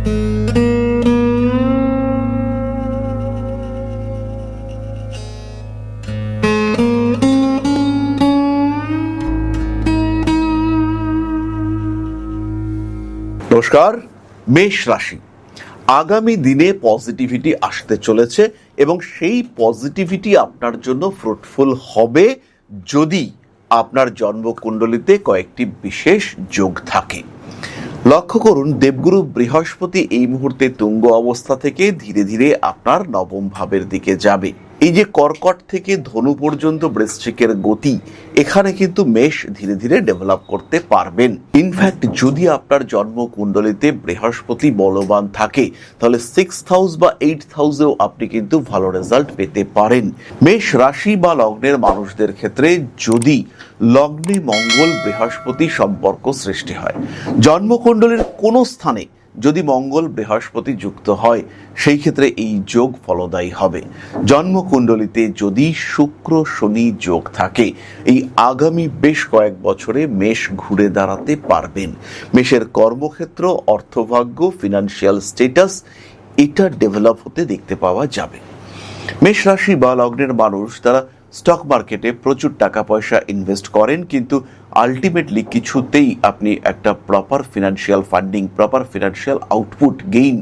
নমস্কার, মেষ রাশি। আগামী দিনে পজিটিভিটি আসতে চলেছে এবং সেই পজিটিভিটি আপনার জন্য ফ্রুটফুল হবে যদি আপনার জন্মকুণ্ডলিতে কয়েকটি বিশেষ যোগ থাকে। লক্ষ্য করুন, দেবগুরু বৃহস্পতি এই মুহূর্তে তুঙ্গ অবস্থা থেকে ধীরে ধীরে আপনার নবম ভাবের দিকে যাবে। এই যে কর্কট থেকে ধনু পর্যন্ত বৃশ্চিকের গতি, এখানে কিন্তু মেষ ধীরে ধীরে ডেভেলপ করতে পারবেন। ইনফ্যাক্ট যদি আপনার জন্মকুণ্ডলিতে বৃহস্পতি বলবান থাকে তাহলে 6th হাউস বা 8th হাউসেও আপনি কিন্তু ভালো রেজাল্ট পেতে পারেন। মেষ রাশি বা লগ্নের মানুষদের ক্ষেত্রে যদি লগ্নে মঙ্গল বৃহস্পতি সম্পর্ক সৃষ্টি হয়, জন্মকুণ্ডলীর কোনো স্থানে যদি মঙ্গল বৃহস্পতি যুক্ত হয়, সেই ক্ষেত্রে এই যোগ ফলদায়ী হবে। জন্মকুণ্ডলিতে যদি শুক্র শনি যোগ থাকে, এই আগামী বেশ কয়েক বছরে মেষ ঘুরে দাঁড়াতে পারবেন। মেষের কর্মক্ষেত্র, অর্থভাগ্য, ফিনান্সিয়াল স্ট্যাটাস এটা ডেভেলপ হতে দেখতে পাওয়া যাবে। মেষ রাশি বা লগ্নের মানুষ তারা স্টক মার্কেটে প্রচুর টাকা পয়সা ইনভেস্ট করেন, কিন্তু আলটিমেটলি কিছুতেই আপনি একটা proper financial funding, proper financial output gain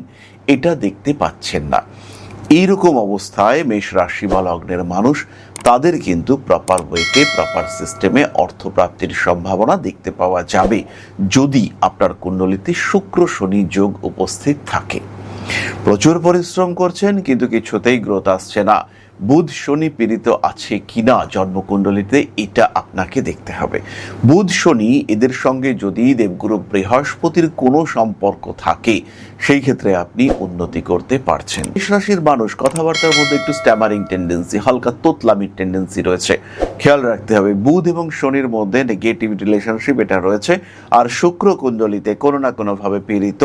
এটা দেখতে পাচ্ছেন না। এইরকম অবস্থায় মেষ রাশি বা লগ্নের মানুষ তাদের কিন্তু প্রপার ওয়েতে, প্রপার সিস্টেমে অর্থপ্রাপ্তির সম্ভাবনা দেখতে পাওয়া যাবে যদি আপনার কুণ্ডলিতে শুক্র শনি যোগ উপস্থিত থাকে। প্রচুর পরিশ্রম করছেন কিন্তু কিছুতেই গ্রোথ আসছে না। বুধ শনি পীড়িত আছে কিনা জন্মকুণ্ডলিতে, এটা আপনাকে দেখতে হবে। বুধ শনি এদের সঙ্গে যদি দেবগুরু বৃহস্পতির কোনো সম্পর্ক থাকে, সেই ক্ষেত্রে আপনি উন্নতি করতে পারছেন। মেষ রাশির মানুষ কথাবার্তার মধ্যে একটু স্ট্যামারিং টেন্ডেন্সি, হালকা তোতলামির টেন্ডেন্সি রয়েছে, খেয়াল রাখতে হবে। বুধ এবং শনির মধ্যে নেগেটিভ রিলেশনশিপ এটা রয়েছে। আর শুক্র কুণ্ডলিতে কোনো না কোনোভাবে পীড়িত,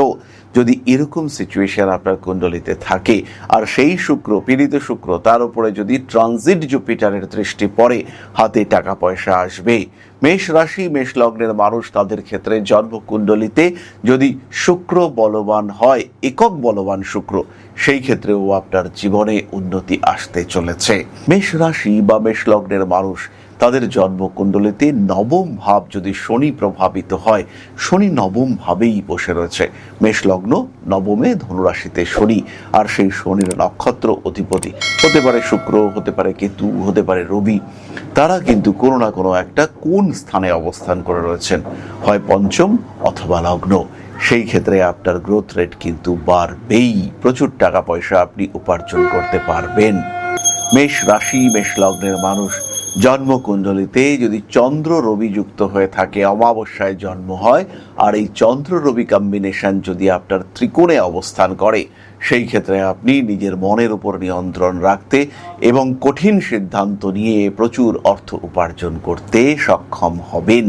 যদি এরকম সিচুয়েশন আপনার কুণ্ডলিতে থাকে আর সেই শুক্র, পীড়িত শুক্র, তার উপরে যদি ট্রানজিট জুপিটারের দৃষ্টি পড়ে, হাতে টাকা পয়সা আসবে। মেষ রাশি মেষ লগ্নের মানুষ তাদের ক্ষেত্রে জন্মকুণ্ডলিতে যদি শুক্র বলবান হয়, একক বলবান শুক্র, সেই ক্ষেত্রেও আপনার জীবনে উন্নতি আসতে চলেছে। মেষ রাশি বা মেষ লগ্নের মানুষ তাদের জন্মকুণ্ডলিতে নবম ভাব যদি শনি প্রভাবিত হয়, শনি নবম ভাবেই বসে রয়েছে। মেষ লগ্ন নবমে, ধনুরাশিতে শনি, আর সেই শনির নক্ষত্র অধিপতি হতে পারে শুক্র, হতে পারে কেতু, হতে পারে রবি। তারা কিন্তু কোনো না কোনো একটা কোন স্থানে অবস্থান করে রয়েছেন, হয় পঞ্চম অথবা লগ্ন। সেই ক্ষেত্রে আপনার গ্রোথ রেট কিন্তু বাড়বেই, প্রচুর টাকা পয়সা আপনি উপার্জন করতে পারবেন। মেষ রাশি মেষ লগ্নের মানুষ জন্মকুণ্ডলিতে যদি চন্দ্র রবি যুক্ত হয়ে থাকে, অমাবস্যায় জন্ম হয়, আর এই চন্দ্র রবি কম্বিনেশন যদি আপনার ত্রিকোণে অবস্থান করে, সেই ক্ষেত্রে আপনি নিজের মনের উপর নিয়ন্ত্রণ রাখতে এবং কঠিন সিদ্ধান্ত নিয়ে প্রচুর অর্থ উপার্জন করতে সক্ষম হবেন।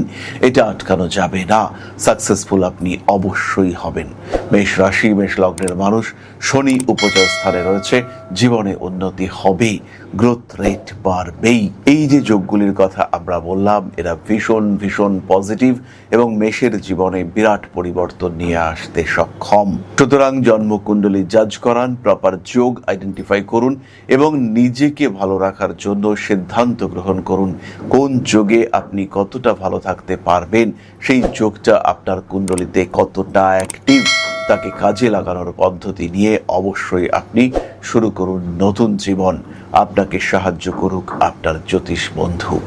এটা আটকানো যাবে না, সাকসেসফুল আপনি অবশ্যই হবেন। মেষ রাশি মেষ লগ্নের মানুষ শনি উপচয় স্থানে রয়েছে, জীবনে উন্নতি হবে, গ্রোথ রেট বাড়বেই। এই যে যোগগুলির কথা আমরা বললাম, এরা ভীষণ ভীষণ পজিটিভ এবং মেষের জীবনে বিরাট পরিবর্তন নিয়ে আসতে সক্ষম। সুতরাং জন্মকুণ্ডলী জাজ করান, প্রপার যোগ আইডেন্টিফাই করুন এবং নিজেকে ভালো রাখার জন্য সিদ্ধান্ত গ্রহণ করুন কোন যোগে আপনি কতটা ভালো থাকতে পারবেন, সেই যোগটা আপনার কুণ্ডলিতে কতটা অ্যাক্টিভ, তাকে কাজে লাগানোর পদ্ধতি নিয়ে অবশ্যই আপনি শুরু করুন নতুন জীবন। আপনাকে সাহায্য করুক আপনার জ্যোতিষ বন্ধু।